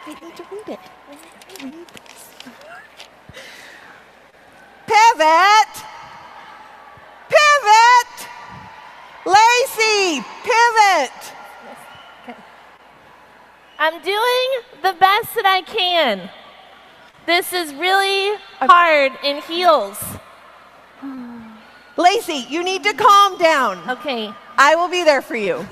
I need to read it. Pivot! Pivot! Lacey, pivot! I'm doing the best that I can. This is really hard in heels. Lacey, you need to calm down. Okay. I will be there for you.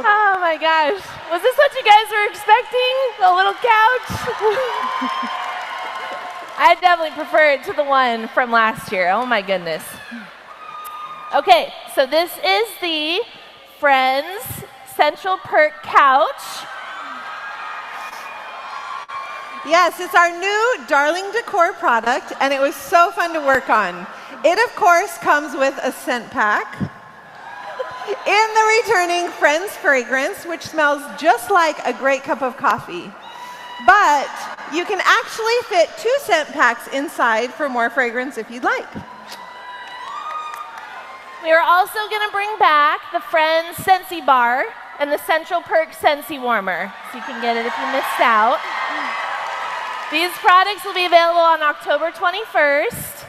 Oh my gosh. Was this what you guys were expecting? A little couch? I definitely prefer it to the one from last year. Oh my goodness. Okay, so this is the Friends Central Perk Couch. Yes, it's our new Darling Decor product, and it was so fun to work on. It, of course, comes with a scent pack. In the returning Friends fragrance, which smells just like a great cup of coffee. But you can actually fit 2 scent packs inside for more fragrance if you'd like. We are also going to bring back the Friends Scentsy Bar and the Central Perk Scentsy Warmer, so you can get it if you missed out. These products will be available on October 21st.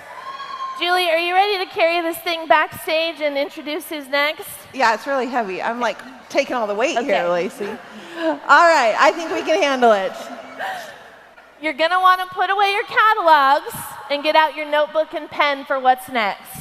Julie, are you ready to carry this thing backstage and introduce who's next? Yeah, it's really heavy. I'm like taking all the weight here, Lacey. All right, I think we can handle it. You're going to want to put away your catalogs and get out your notebook and pen for what's next.